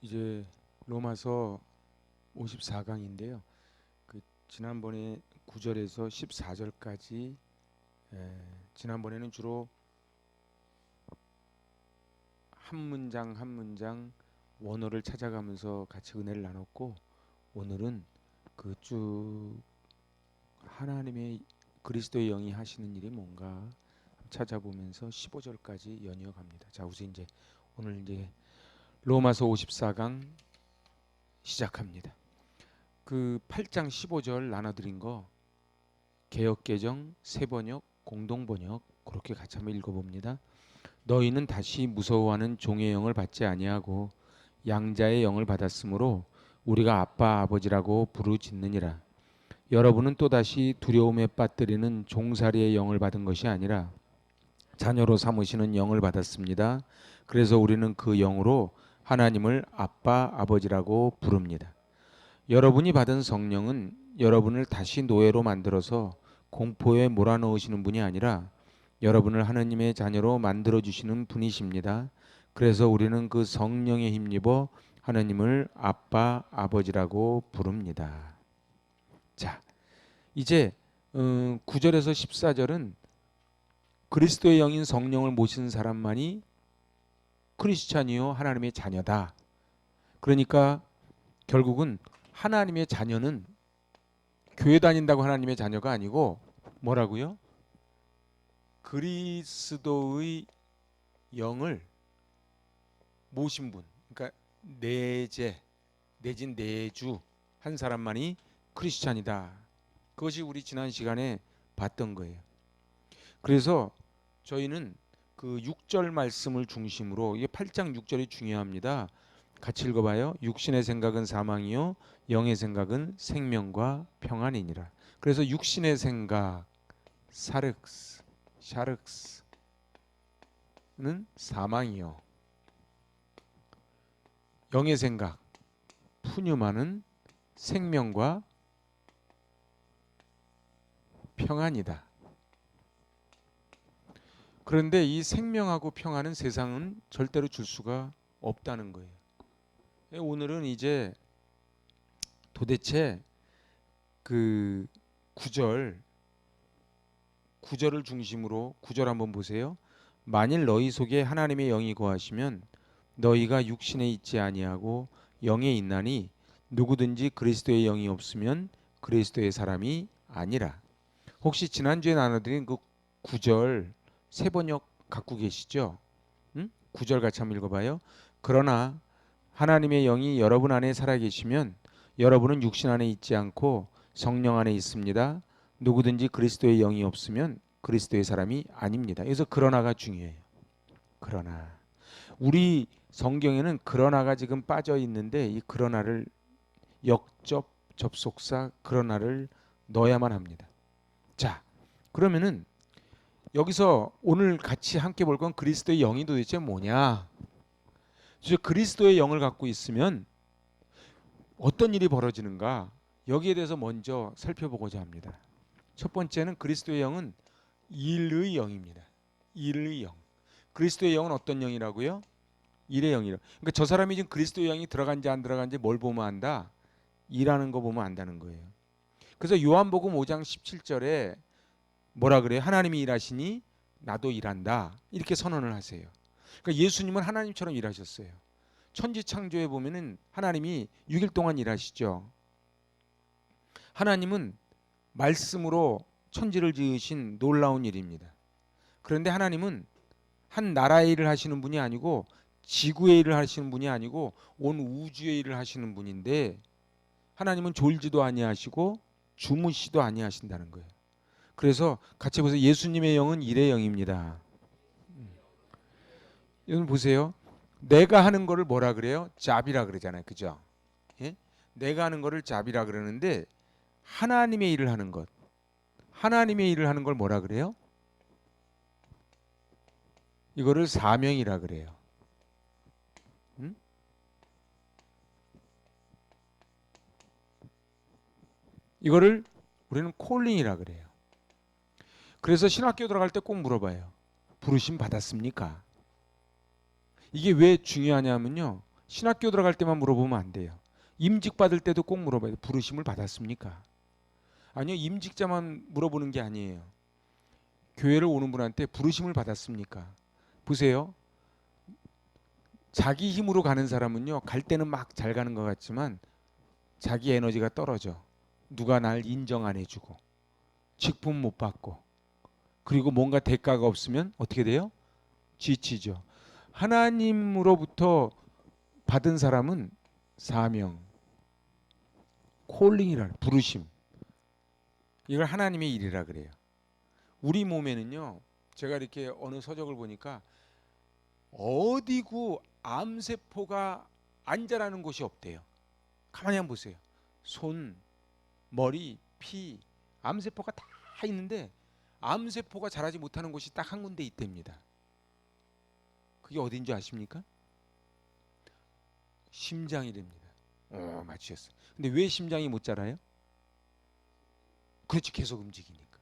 이제 로마서 54강인데요. 지난번에 9절에서 14절까지 지난번에는 주로 한 문장 한 문장 원어를 찾아가면서 같이 은혜를 나눴고, 오늘은 그 쭉 하나님의 그리스도의 영이 하시는 일이 뭔가 찾아보면서 15절까지 연이어 갑니다. 자, 우선 이제 오늘 이제 로마서 54강 시작합니다. 그 8장 15절 나눠드린 거 개역개정, 새번역, 공동번역 그렇게 같이 한번 읽어봅니다. 너희는 다시 무서워하는 종의 영을 받지 아니하고 양자의 영을 받았으므로 우리가 아빠 아버지라고 부르짖느니라. 여러분은 또다시 두려움에 빠뜨리는 종살이의 영을 받은 것이 아니라 자녀로 삼으시는 영을 받았습니다. 그래서 우리는 그 영으로 하나님을 아빠 아버지라고 부릅니다. 여러분이 받은 성령은 여러분을 다시 노예로 만들어서 공포에 몰아넣으시는 분이 아니라 여러분을 하나님의 자녀로 만들어주시는 분이십니다. 그래서 우리는 그 성령에 힘입어 하나님을 아빠 아버지라고 부릅니다. 자, 이제 9절에서 14절은 그리스도의 영인 성령을 모신 사람만이 크리스찬이요 하나님의 자녀다. 그러니까 결국은 하나님의 자녀는 교회 다닌다고 하나님의 자녀가 아니고 뭐라고요? 그리스도의 영을 모신 분, 그러니까 내재 내진 내주 한 사람만이 크리스찬이다. 그것이 우리 지난 시간에 봤던 거예요. 그래서 저희는 그 6절 말씀을 중심으로, 이게 8장 6절이 중요합니다. 같이 읽어봐요. 육신의 생각은 사망이요 영의 생각은 생명과 평안이니라. 그래서 육신의 생각 사륵스 샤륵스는 사망이요, 영의 생각 푸뉴마는 생명과 평안이다. 그런데 이 생명하고 평안은 세상은 절대로 줄 수가 없다는 거예요. 오늘은 이제 도대체 그 9절을 중심으로 9절 한번 보세요. 만일 너희 속에 하나님의 영이 거하시면 너희가 육신에 있지 아니하고 영에 있나니 누구든지 그리스도의 영이 없으면 그리스도의 사람이 아니라. 혹시 지난주에 나눠드린 그 9절 세번역 갖고 계시죠? 응? 9절 같이 한번 읽어봐요. 그러나 하나님의 영이 여러분 안에 살아계시면 여러분은 육신 안에 있지 않고 성령 안에 있습니다. 누구든지 그리스도의 영이 없으면 그리스도의 사람이 아닙니다. 그래서 그러나가 중요해요. 그러나 우리 성경에는 그러나가 지금 빠져 있는데 이 그러나를 역접 접속사 그러나를 넣어야만 합니다. 자, 그러면은 여기서 오늘 같이 함께 볼 건 그리스도의 영이 도대체 뭐냐? 그리스도의 영을 갖고 있으면 어떤 일이 벌어지는가? 여기에 대해서 먼저 살펴보고자 합니다. 첫 번째는 그리스도의 영은 일의 영입니다. 일의 영. 그리스도의 영은 어떤 영이라고요? 일의 영이라. 그러니까 저 사람이 지금 그리스도의 영이 들어간지 안 들어간지 뭘 보면 안다? 일하는 거 보면 안다는 거예요. 그래서 요한복음 5장 17절에 뭐라 그래요? 하나님이 일하시니 나도 일한다. 이렇게 선언을 하세요. 그러니까 예수님은 하나님처럼 일하셨어요. 천지 창조에 보면은 하나님이 6일 동안 일하시죠. 하나님은 말씀으로 천지를 지으신 놀라운 일입니다. 그런데 하나님은 한 나라의 일을 하시는 분이 아니고 지구의 일을 하시는 분이 아니고 온 우주의 일을 하시는 분인데, 하나님은 졸지도 아니하시고 주무시도 아니하신다는 거예요. 그래서 같이 보세요. 예수님의 영은 일의 영입니다. 여러분 보세요. 내가 하는 거를 뭐라 그래요? 잡이라 그러잖아요. 그죠? 예? 내가 하는 거를 잡이라 그러는데 하나님의 일을 하는 것, 하나님의 일을 하는 걸 뭐라 그래요? 이거를 사명이라 그래요. 응? 이거를 우리는 콜링이라 그래요. 그래서 신학교 들어갈 때 꼭 물어봐요. 부르심 받았습니까? 이게 왜 중요하냐면요, 신학교 들어갈 때만 물어보면 안 돼요. 임직 받을 때도 꼭 물어봐야 돼요. 부르심을 받았습니까? 아니요, 임직자만 물어보는 게 아니에요. 교회를 오는 분한테 부르심을 받았습니까? 보세요. 자기 힘으로 가는 사람은요, 갈 때는 막 잘 가는 것 같지만 자기 에너지가 떨어져. 누가 날 인정 안 해주고 직분 못 받고, 그리고 뭔가 대가가 없으면 어떻게 돼요? 지치죠. 하나님으로부터 받은 사람은 사명, 콜링이라, 부르심, 이걸 하나님의 일이라 그래요. 우리 몸에는요, 제가 이렇게 어느 서적을 보니까 어디고 암세포가 안 자라는 곳이 없대요. 가만히 한번 보세요. 손, 머리, 피, 암세포가 다 있는데 암세포가 자라지 못하는 곳이 딱 한 군데 있답니다. 그게 어딘지 아십니까? 심장이랍니다. 맞추셨어요. 근데 왜 심장이 못 자라요? 그렇지, 계속 움직이니까.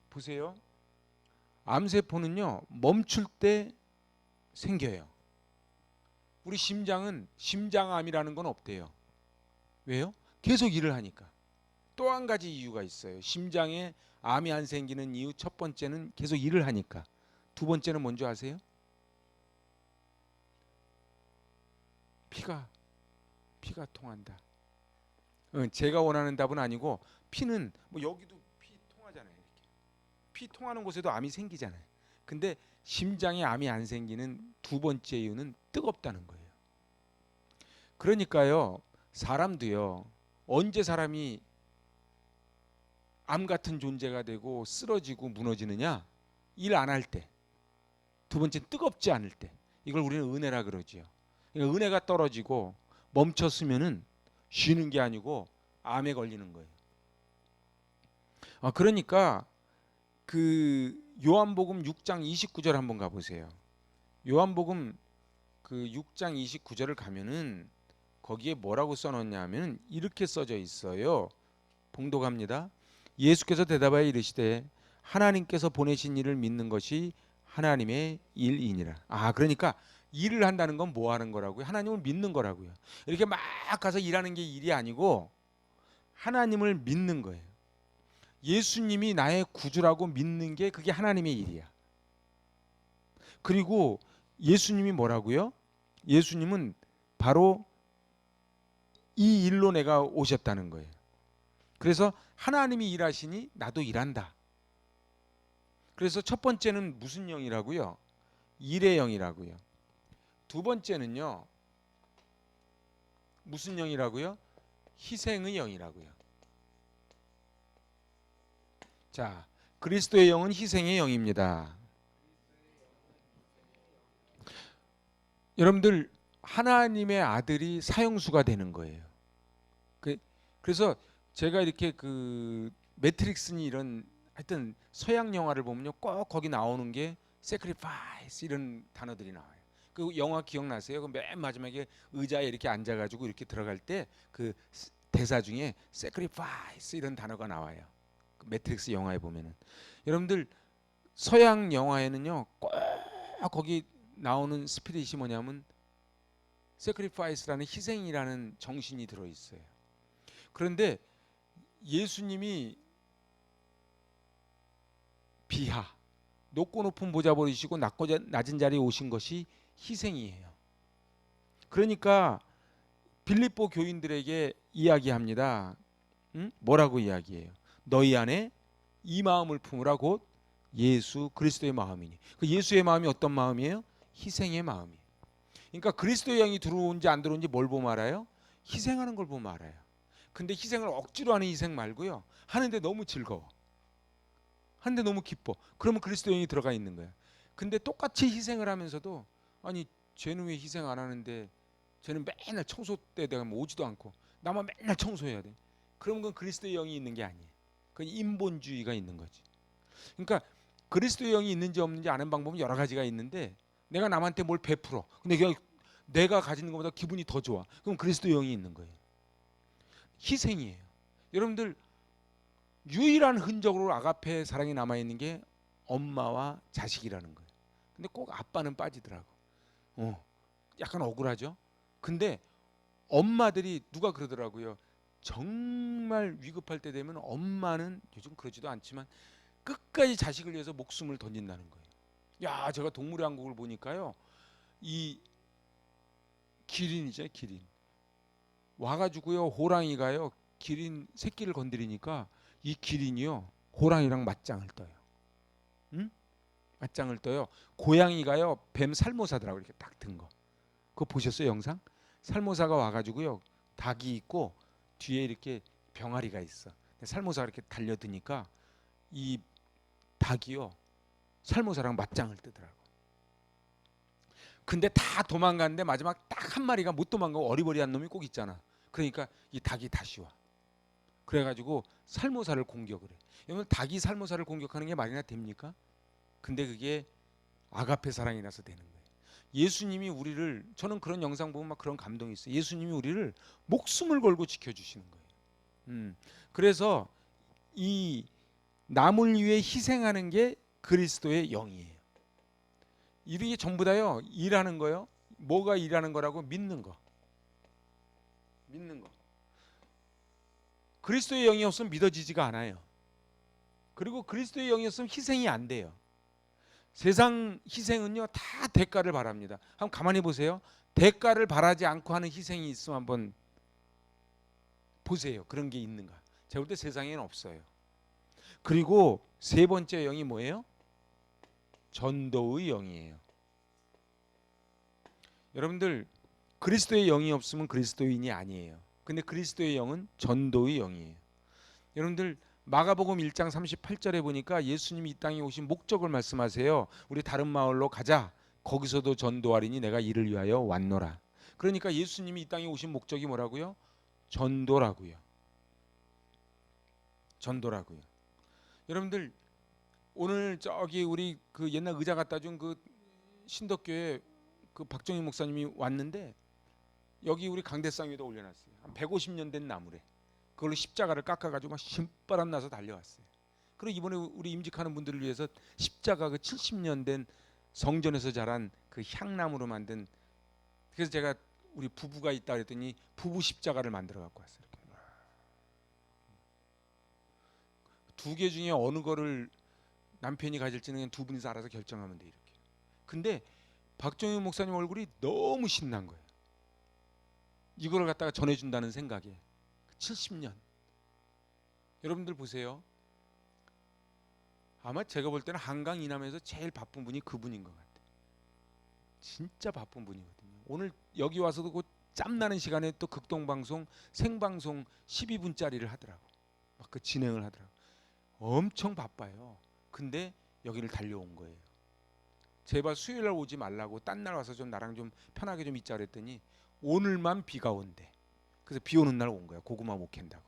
보세요. 암세포는요, 멈출 때 생겨요. 우리 심장은 심장암이라는 건 없대요. 왜요? 계속 일을 하니까. 또 한 가지 이유가 있어요. 심장에 암이 안 생기는 이유, 첫 번째는 계속 일을 하니까. 두 번째는 뭔지 아세요? 피가 통한다. 제가 원하는 답은 아니고, 피는 뭐 여기도 피 통하잖아요. 이렇게. 피 통하는 곳에도 암이 생기잖아요. 근데 심장에 암이 안 생기는 두 번째 이유는 뜨겁다는 거예요. 그러니까요, 사람도요, 언제 사람이 암 같은 존재가 되고 쓰러지고 무너지느냐? 일 안 할 때. 두 번째, 뜨겁지 않을 때. 이걸 우리는 은혜라 그러지요. 그러니까 은혜가 떨어지고 멈췄으면은 쉬는 게 아니고 암에 걸리는 거예요. 그러니까 그 요한복음 6장 29절 한번 가보세요. 요한복음 그 6장 29절을 가면은 거기에 뭐라고 써놓냐면 이렇게 써져 있어요. 봉독합니다. 예수께서 대답하여 이르시되 하나님께서 보내신 이를 믿는 것이 하나님의 일이니라. 그러니까 일을 한다는 건 뭐 하는 거라고요? 하나님을 믿는 거라고요. 이렇게 막 가서 일하는 게 일이 아니고 하나님을 믿는 거예요. 예수님이 나의 구주라고 믿는 게 그게 하나님의 일이야. 그리고 예수님이 뭐라고요? 예수님은 바로 이 일로 내가 오셨다는 거예요. 그래서 하나님이 일하시니 나도 일한다. 그래서 첫 번째는 무슨 영이라고요? 일의 영이라고요. 두 번째는요, 무슨 영이라고요? 희생의 영이라고요. 자, 그리스도의 영은 희생의 영입니다. 여러분들, 하나님의 아들이 사형수가 되는 거예요. 그래서 제가 이렇게 그 매트릭스니 이런 하여튼 서양 영화를 보면요, 꼭 거기 나오는 게 sacrifice 이런 단어들이 나와요. 그 영화 기억나세요? 그 맨 마지막에 의자에 이렇게 앉아가지고 이렇게 들어갈 때 그 대사 중에 sacrifice 이런 단어가 나와요. 그 매트릭스 영화에 보면은 여러분들, 서양 영화에는요 꼭 거기 나오는 스피릿이 뭐냐면 sacrifice라는 희생이라는 정신이 들어 있어요. 그런데 예수님이 비하, 높고 높은 보좌 버리시고 낮고 낮은 자리에 오신 것이 희생이에요. 그러니까 빌립보 교인들에게 이야기합니다. 뭐라고 이야기해요? 너희 안에 이 마음을 품으라 곧 예수 그리스도의 마음이니. 그 예수의 마음이 어떤 마음이에요? 희생의 마음이에요. 그러니까 그리스도의 영이 들어온지 안 들어온지 뭘 보면 알아요? 희생하는 걸 보면 알아요. 근데 희생을 억지로 하는 희생 말고요, 하는데 너무 즐거워, 하는데 너무 기뻐, 그러면 그리스도의 영이 들어가 있는 거야. 근데 똑같이 희생을 하면서도, 아니 쟤는 왜 희생 안 하는데, 쟤는 맨날 청소 때 되면 오지도 않고 나만 맨날 청소해야 돼. 그러면 그건 그리스도의 영이 있는 게 아니에요. 그건 인본주의가 있는 거지. 그러니까 그리스도의 영이 있는지 없는지 아는 방법은 여러 가지가 있는데, 내가 남한테 뭘 베풀어, 근데 내가 가지는 것보다 기분이 더 좋아, 그럼 그리스도의 영이 있는 거예요. 희생이에요. 여러분들, 유일한 흔적으로 아가페 사랑이 남아있는 게 엄마와 자식이라는 거예요. 근데 꼭 아빠는 빠지더라고. 약간 억울하죠. 근데 엄마들이 누가 그러더라고요. 정말 위급할 때 되면 엄마는 요즘 그러지도 않지만 끝까지 자식을 위해서 목숨을 던진다는 거예요. 야, 제가 동물의 왕국을 보니까요. 이 기린이죠, 기린. 와가지고요, 호랑이가요, 기린 새끼를 건드리니까 이 기린이요, 호랑이랑 맞짱을 떠요. 응? 맞짱을 떠요. 고양이가요, 뱀 살모사더라고 이렇게 딱 든 거. 그거 보셨어요, 영상? 살모사가 와가지고요, 닭이 있고 뒤에 이렇게 병아리가 있어. 살모사가 이렇게 달려드니까 이 닭이요, 살모사랑 맞짱을 뜨더라고. 근데 다 도망갔는데 마지막 딱 한 마리가 못 도망가고 어리버리한 놈이 꼭 있잖아. 그러니까 이 닭이 다시 와. 그래가지고 살모사를 공격을 해. 여러분, 닭이 살모사를 공격하는 게 말이나 됩니까? 근데 그게 아가페 사랑이라서 되는 거예요. 예수님이 우리를, 저는 그런 영상 보면 막 그런 감동이 있어요. 예수님이 우리를 목숨을 걸고 지켜주시는 거예요. 그래서 이 남을 위해 희생하는 게 그리스도의 영이에요. 이게 전부 다요, 일하는 거요. 뭐가 일하는 거라고? 믿는 거. 믿는 거. 그리스도의 영이 없으면 믿어지지가 않아요. 그리고 그리스도의 영이 없으면 희생이 안 돼요. 세상 희생은요, 다 대가를 바랍니다. 한번 가만히 보세요. 대가를 바라지 않고 하는 희생이 있으면 한번 보세요. 그런 게 있는가? 제가 볼 때 세상에는 없어요. 그리고 세 번째 영이 뭐예요? 전도의 영이에요. 여러분들, 그리스도의 영이 없으면 그리스도인이 아니에요. 근데 그리스도의 영은 전도의 영이에요. 여러분들, 마가복음 1장 38절에 보니까 예수님이 이 땅에 오신 목적을 말씀하세요. 우리 다른 마을로 가자. 거기서도 전도하리니 내가 이를 위하여 왔노라. 그러니까 예수님이 이 땅에 오신 목적이 뭐라고요? 전도라고요. 전도라고요. 여러분들, 오늘 저기 우리 그 옛날 의자 갖다 준 그 신덕교회 그 박정희 목사님이 왔는데 여기 우리 강대상 위에다 올려놨어요. 한 150년 된 나무래. 그걸로 십자가를 깎아가지고 막 신바람 나서 달려왔어요. 그리고 이번에 우리 임직하는 분들을 위해서 십자가 그 70년 된 성전에서 자란 그 향나무로 만든, 그래서 제가 우리 부부가 있다 그랬더니 부부 십자가를 만들어 갖고 왔어요. 두 개 중에 어느 거를 남편이 가질지는 두 분이서 알아서 결정하면 돼 이렇게. 근데 박정희 목사님 얼굴이 너무 신난 거예요. 이거를 갖다가 전해준다는 생각에. 70년. 여러분들 보세요. 아마 제가 볼 때는 한강 이남에서 제일 바쁜 분이 그분인 것 같아요. 진짜 바쁜 분이거든요. 오늘 여기 와서도 그 짬나는 시간에 또 극동방송 생방송 12분짜리를 하더라고. 막 그 진행을 하더라고. 엄청 바빠요. 근데 여기를 달려온 거예요. 제발 수요일 날 오지 말라고, 딴 날 와서 좀 나랑 좀 편하게 좀 있자 그랬더니 오늘만 비가 온대. 그래서 비 오는 날 온 거야. 고구마 못 캔다고.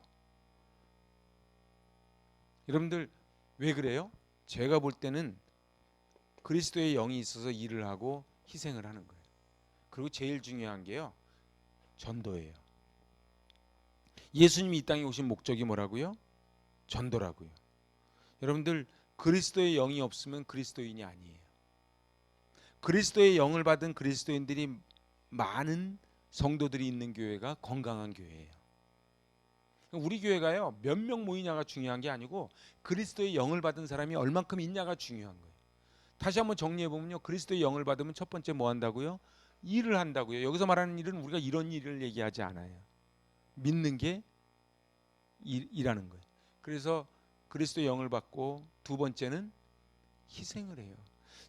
여러분들, 왜 그래요? 제가 볼 때는 그리스도의 영이 있어서 일을 하고 희생을 하는 거예요. 그리고 제일 중요한 게요, 전도예요. 예수님이 이 땅에 오신 목적이 뭐라고요? 전도라고요. 여러분들, 그리스도의 영이 없으면 그리스도인이 아니에요. 그리스도의 영을 받은 그리스도인들이 많은 성도들이 있는 교회가 건강한 교회예요. 우리 교회가요, 몇 명 모이냐가 중요한 게 아니고 그리스도의 영을 받은 사람이 얼만큼 있냐가 중요한 거예요. 다시 한번 정리해 보면요, 그리스도의 영을 받으면 첫 번째 뭐 한다고요? 일을 한다고요. 여기서 말하는 일은 우리가 이런 일을 얘기하지 않아요. 믿는 게 일하는 거예요. 그래서 그리스도의 영을 받고 두 번째는 희생을 해요.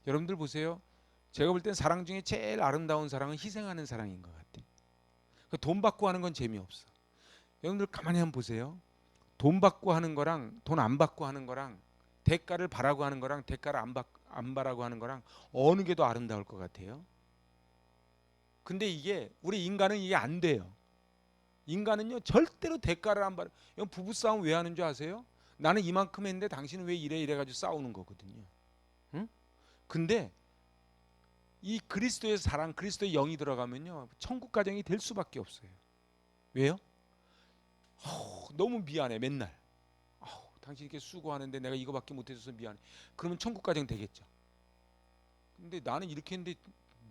여러분들 보세요. 제가 볼 땐 사랑 중에 제일 아름다운 사랑은 희생하는 사랑인 것 같아요. 돈 받고 하는 건 재미없어. 여러분들 가만히 한번 보세요. 돈 받고 하는 거랑 돈 안 받고 하는 거랑 대가를 바라고 하는 거랑 대가를 안 바라고 하는 거랑 어느 게 더 아름다울 것 같아요? 근데 이게 우리 인간은 이게 안 돼요. 인간은요, 절대로 대가를 안 받아. 부부싸움 왜 하는 줄 아세요? 나는 이만큼 했는데 당신은 왜 이래 가지고 싸우는 거거든요. 응? 근데 이 그리스도의 사랑, 그리스도의 영이 들어가면요, 천국 가정이 될 수밖에 없어요. 왜요? 너무 미안해 맨날. 당신 이렇게 수고하는데 내가 이거밖에 못해줘서 미안해. 그러면 천국 가정 되겠죠. 근데 나는 이렇게 했는데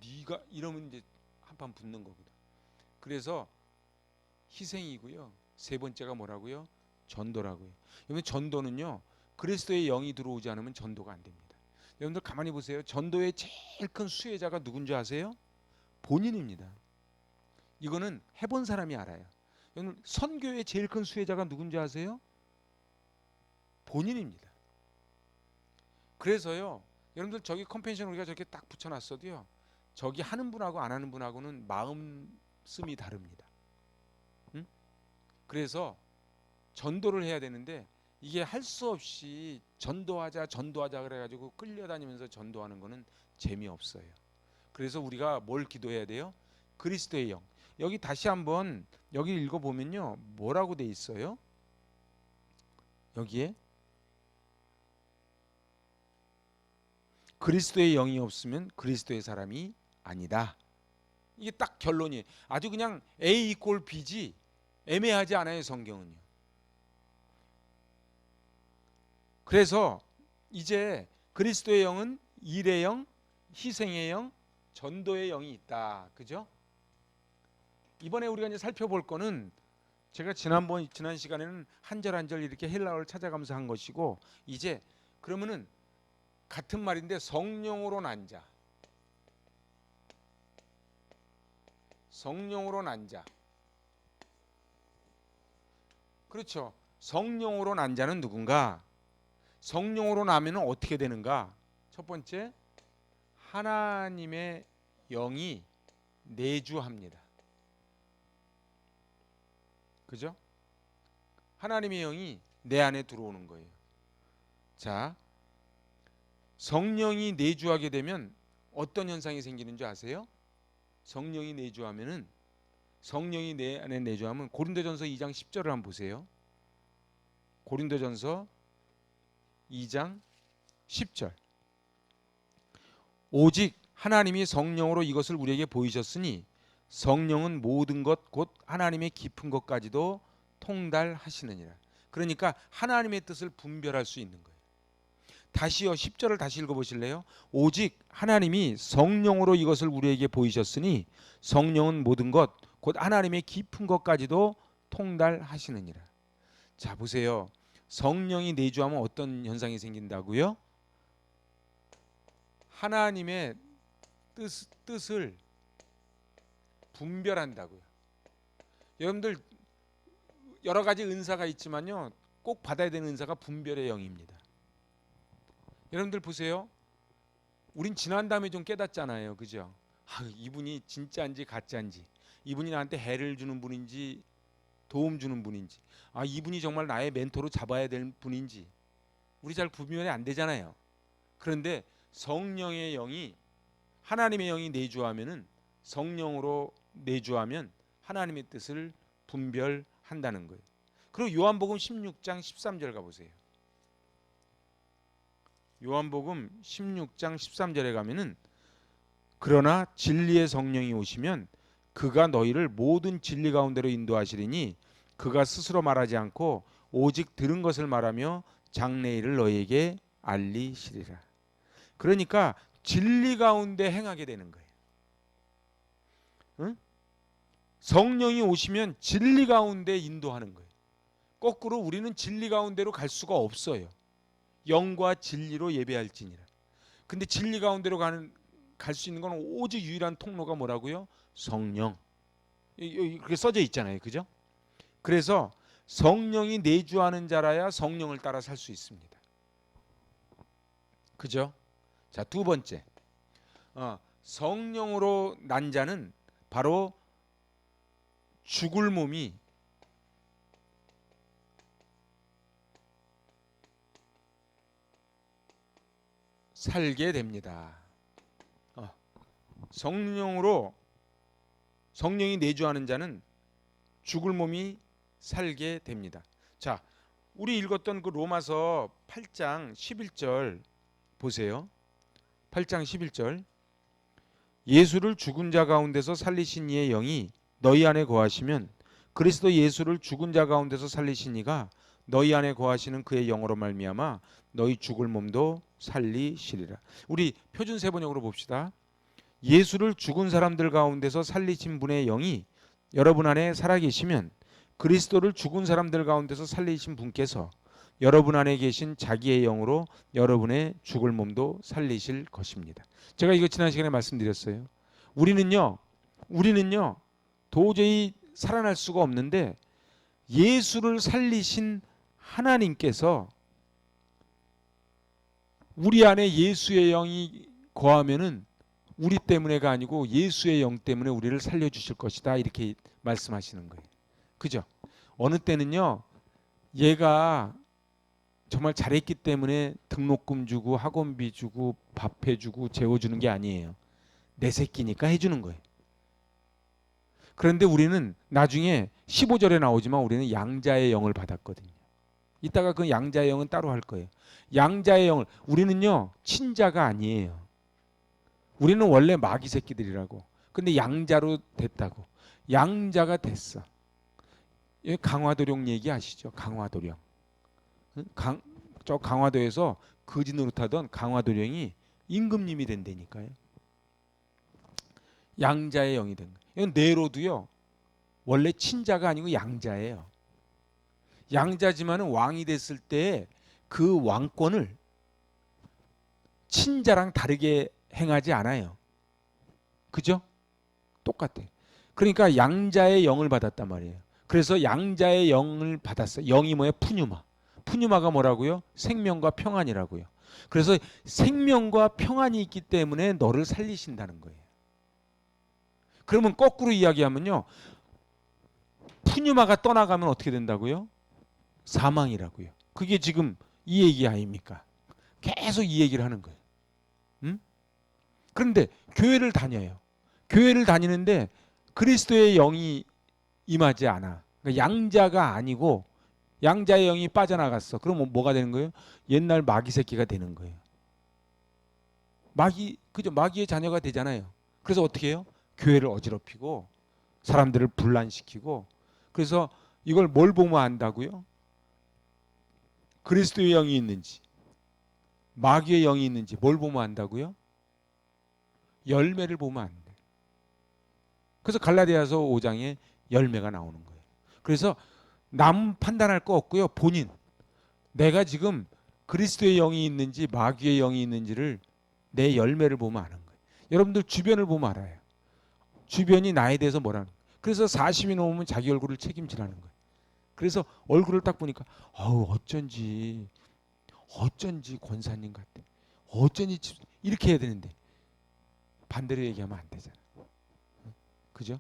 네가 이러면 이제 한판 붙는 거거든. 그래서 희생이고요. 세 번째가 뭐라고요? 전도라고요. 여러분 전도는요. 그리스도의 영이 들어오지 않으면 전도가 안 됩니다. 여러분들 가만히 보세요. 전도의 제일 큰 수혜자가 누군지 아세요? 본인입니다. 이거는 해본 사람이 알아요. 여러분 선교의 제일 큰 수혜자가 누군지 아세요? 본인입니다. 그래서요. 여러분들 저기 컴펜션 우리가 저렇게 딱 붙여놨어도요. 저기 하는 분하고 안 하는 분하고는 마음씀이 다릅니다. 응? 그래서 전도를 해야 되는데 이게 할 수 없이 전도하자 그래가지고 끌려다니면서 전도하는 거는 재미없어요. 그래서 우리가 뭘 기도해야 돼요? 그리스도의 영. 여기 다시 한번 여기 읽어보면요. 뭐라고 돼 있어요? 여기에 그리스도의 영이 없으면 그리스도의 사람이 아니다. 이게 딱 결론이에요. 아주 그냥 A 이꼴 B지 애매하지 않아요. 성경은요. 그래서 이제 그리스도의 영은 일의 영, 희생의 영, 전도의 영이 있다. 그죠? 이번에 우리가 이제 살펴볼 거는 제가 지난 시간에는 한 절 한 절 이렇게 헬라어를 찾아가면서 한 것이고 이제 그러면은 같은 말인데 성령으로 난 자. 성령으로 난 자. 그렇죠. 성령으로 난 자는 누군가? 성령으로 나면 어떻게 되는가? 첫 번째, 하나님의 영이 내주합니다. 그죠? 하나님의 영이 내 안에 들어오는 거예요. 자, 성령이 내주하게 되면 어떤 현상이 생기는 줄 아세요? 성령이 내주하면은 성령이 내 안에 내주하면 고린도전서 2장 10절을 한번 보세요. 고린도전서 2장 10절. 오직 하나님이 성령으로 이것을 우리에게 보이셨으니 성령은 모든 것 곧 하나님의 깊은 것까지도 통달하시느니라. 그러니까 하나님의 뜻을 분별할 수 있는 거예요. 다시요 10절을 다시 읽어보실래요? 오직 하나님이 성령으로 이것을 우리에게 보이셨으니 성령은 모든 것 곧 하나님의 깊은 것까지도 통달하시느니라. 자 보세요. 성령이 내주하면 어떤 현상이 생긴다고요? 하나님의 뜻을 분별한다고요. 여러분들 여러 가지 은사가 있지만요. 꼭 받아야 되는 은사가 분별의 영입니다. 여러분들 보세요. 우린 지난 다음에 좀 깨닫잖아요. 그죠? 이분이 진짜인지 가짜인지, 이분이 나한테 해를 주는 분인지 도움 주는 분인지, 이분이 정말 나의 멘토로 잡아야 될 분인지 우리 잘 구별이 안 되잖아요. 그런데 성령의 영이 하나님의 영이 내주하면은 성령으로 내주하면 하나님의 뜻을 분별한다는 거예요. 그리고 요한복음 16장 13절 가보세요. 요한복음 16장 13절에 가면은 그러나 진리의 성령이 오시면 그가 너희를 모든 진리 가운데로 인도하시리니 그가 스스로 말하지 않고 오직 들은 것을 말하며 장래일을 너희에게 알리시리라. 그러니까 진리 가운데 행하게 되는 거예요. 응? 성령이 오시면 진리 가운데 인도하는 거예요. 거꾸로 우리는 진리 가운데로 갈 수가 없어요. 영과 진리로 예배할지니라. 근데 진리 가운데로 갈 수 있는 건 오직 유일한 통로가 뭐라고요? 성령. 이렇게 써져 있잖아요. 그죠? 그래서 성령이 내주하는 자라야 성령을 따라 살 수 있습니다. 그죠? 자, 두 번째. 성령으로 난 자는 바로 죽을 몸이 살게 됩니다. 성령이 내주하는 자는 죽을 몸이 살게 됩니다. 자, 우리 읽었던 그 로마서 8장 11절 보세요. 8장 11절. 예수를 죽은 자 가운데서 살리신 이의 영이 너희 안에 거하시면 그리스도 예수를 죽은 자 가운데서 살리신 이가 너희 안에 거하시는 그의 영으로 말미암아 너희 죽을 몸도 살리시리라. 우리 표준 세번역으로 봅시다. 예수를 죽은 사람들 가운데서 살리신 분의 영이 여러분 안에 살아계시면 그리스도를 죽은 사람들 가운데서 살리신 분께서 여러분 안에 계신 자기의 영으로 여러분의 죽을 몸도 살리실 것입니다. 제가 이거 지난 시간에 말씀드렸어요. 우리는요 도저히 살아날 수가 없는데 예수를 살리신 하나님께서 우리 안에 예수의 영이 거하면은 우리 때문에가 아니고 예수의 영 때문에 우리를 살려주실 것이다, 이렇게 말씀하시는 거예요. 그죠? 어느 때는요 얘가 정말 잘했기 때문에 등록금 주고 학원비 주고 밥 해주고 재워주는 게 아니에요. 내 새끼니까 해주는 거예요. 그런데 우리는 나중에 15절에 나오지만 우리는 양자의 영을 받았거든요. 이따가 그 양자의 영은 따로 할 거예요. 양자의 영을, 우리는요 친자가 아니에요. 우리는 원래 마귀 새끼들이라고. 근데 양자로 됐다고. 양자가 됐어. 강화도령 얘기 아시죠? 강화도령. 저 강화도에서 거지 노릇하던 강화도령이 임금님이 된다니까요. 양자의 영이 된 거예요. 네로도요 원래 친자가 아니고 양자예요. 양자지만은 왕이 됐을 때 그 왕권을 친자랑 다르게 행하지 않아요. 그죠? 똑같아. 그러니까 양자의 영을 받았단 말이에요. 그래서 양자의 영을 받았어요. 영이 뭐예요? 푸뉴마. 푸뉴마가 뭐라고요? 생명과 평안이라고요. 그래서 생명과 평안이 있기 때문에 너를 살리신다는 거예요. 그러면 거꾸로 이야기하면요, 푸뉴마가 떠나가면 어떻게 된다고요? 사망이라고요. 그게 지금 이 얘기 아닙니까? 계속 이 얘기를 하는 거예요. 응? 그런데 교회를 다녀요. 교회를 다니는데 그리스도의 영이 임하지 않아. 그러니까 양자가 아니고 양자의 영이 빠져나갔어. 그럼 뭐가 되는 거예요? 옛날 마귀 새끼가 되는 거예요. 그죠? 마귀의 자녀가 되잖아요. 그래서 어떻게 해요? 교회를 어지럽히고 사람들을 분란시키고. 그래서 이걸 뭘 보면 안다고요? 그리스도의 영이 있는지 마귀의 영이 있는지 뭘 보면 안다고요? 열매를 보면 안 돼. 그래서 갈라디아서 5장에 열매가 나오는 거예요. 그래서 남 판단할 거 없고요. 본인 내가 지금 그리스도의 영이 있는지 마귀의 영이 있는지를 내 열매를 보면 아는 거예요. 여러분들 주변을 보면 알아요. 주변이 나에 대해서 뭐라는 거예요. 그래서 40이 넘으면 자기 얼굴을 책임지라는 거예요. 그래서 얼굴을 딱 보니까 어쩐지 권사님 같아. 어쩐지 이렇게 해야 되는데 반대로 얘기하면 안 되잖아. 그죠?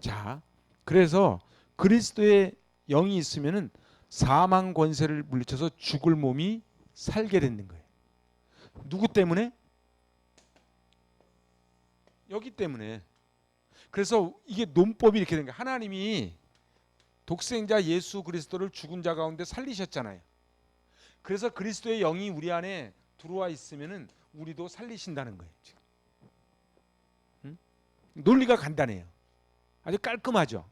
자, 그래서 그리스도의 영이 있으면은 사망 권세를 물리쳐서 죽을 몸이 살게 되는 거예요. 누구 때문에? 여기 때문에. 그래서 이게 논법이 이렇게 된 거예요. 하나님이 독생자 예수 그리스도를 죽은 자 가운데 살리셨잖아요. 그래서 그리스도의 영이 우리 안에 들어와 있으면은 우리도 살리신다는 거예요. 지금. 응? 논리가 간단해요. 아주 깔끔하죠.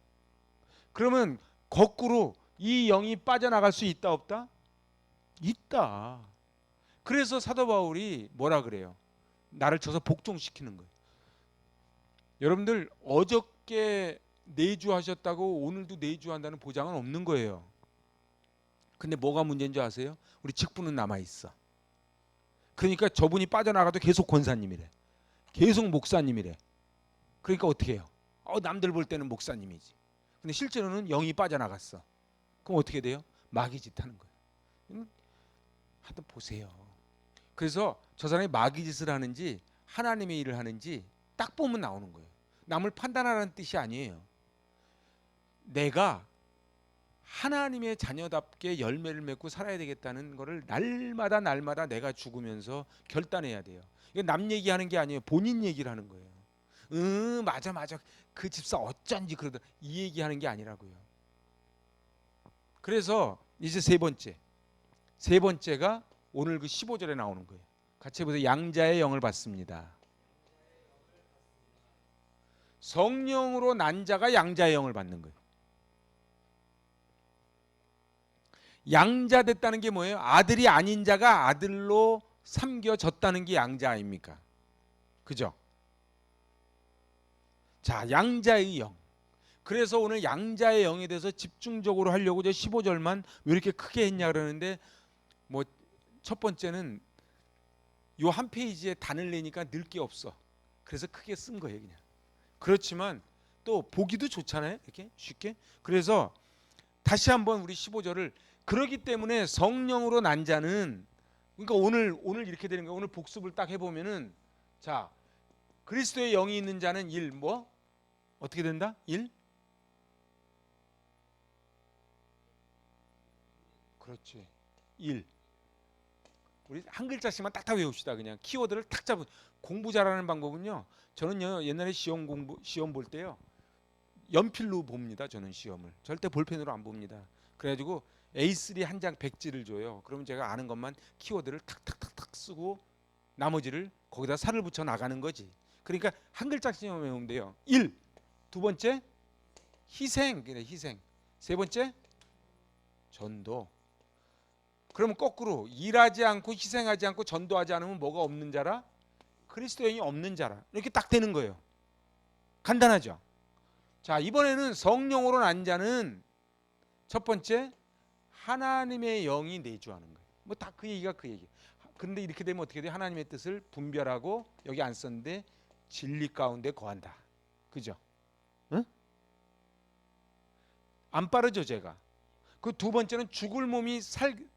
그러면 거꾸로 이 영이 빠져나갈 수 있다 없다? 있다. 그래서 사도 바울이 뭐라 그래요? 나를 쳐서 복종시키는 거예요. 여러분들 어저께 내주하셨다고 오늘도 내주한다는 보장은 없는 거예요. 근데 뭐가 문제인 줄 아세요? 우리 직분은 남아있어. 그러니까 저분이 빠져나가도 계속 권사님이래. 계속 목사님이래. 그러니까 어떻게 해요? 남들 볼 때는 목사님이지. 근데 실제로는 영이 빠져나갔어. 그럼 어떻게 돼요? 마귀 짓 하는 거예요. 하여튼 보세요. 그래서 저 사람이 마귀 짓을 하는지 하나님의 일을 하는지 딱 보면 나오는 거예요. 남을 판단하라는 뜻이 아니에요. 내가 하나님의 자녀답게 열매를 맺고 살아야 되겠다는 거를 날마다 내가 죽으면서 결단해야 돼요. 이거 남 얘기하는 게 아니에요. 본인 얘기를 하는 거예요. 맞아. 그 집사 어쩐지 그러더라. 이 얘기하는 게 아니라고요. 그래서 이제 세 번째가 오늘 그 15절에 나오는 거예요. 같이 해보세요. 양자의 영을 받습니다. 성령으로 난 자가 양자의 영을 받는 거예요. 양자 됐다는 게 뭐예요? 아들이 아닌 자가 아들로 삼겨졌다는 게 양자 아닙니까? 그죠? 자, 양자의 영. 그래서 오늘 양자의 영에 대해서 집중적으로 하려고 이제 15절만 왜 이렇게 크게 했냐 그러는데, 뭐 첫 번째는 요 한 페이지에 단을 내니까 늘 게 없어. 그래서 크게 쓴 거예요, 그냥. 그렇지만 또 보기도 좋잖아요, 이렇게 쉽게. 그래서 다시 한번 우리 15절을, 그러기 때문에 성령으로 난 자는, 그러니까 오늘 이렇게 되는 거예요. 오늘 복습을 딱 해보면은, 자, 그리스도의 영이 있는 자는 뭐 어떻게 된다? 그렇지. 우리 한 글자씩만 딱딱 외웁시다. 그냥 키워드를 탁 잡은. 공부 잘하는 방법은요, 저는요 옛날에 시험 볼 때요 연필로 봅니다. 저는 시험을 절대 볼펜으로 안 봅니다. 그래가지고 A3 한 장 100지를 줘요. 그러면 제가 아는 것만 키워드를 탁탁탁탁 쓰고 나머지를 거기다 살을 붙여 나가는 거지. 그러니까 한 글자씩만 외우면 돼요. 두 번째 희생, 그래 희생. 세 번째 전도. 그러면 거꾸로 일하지 않고 희생하지 않고 전도하지 않으면 뭐가 없는 자라? 그리스도인이 없는 자라. 이렇게 딱 되는 거예요. 간단하죠. 자, 이번에는 성령으로 난 자는 첫 번째 하나님의 영이 내주하는 거예요. 뭐 다 그 얘기가 그 얘기. 그런데 이렇게 되면 어떻게 돼? 하나님의 뜻을 분별하고, 여기 안 썼는데 진리 가운데 거한다. 그죠? 응? 안 빠르죠, 제가. 그 두 번째는 죽을 몸이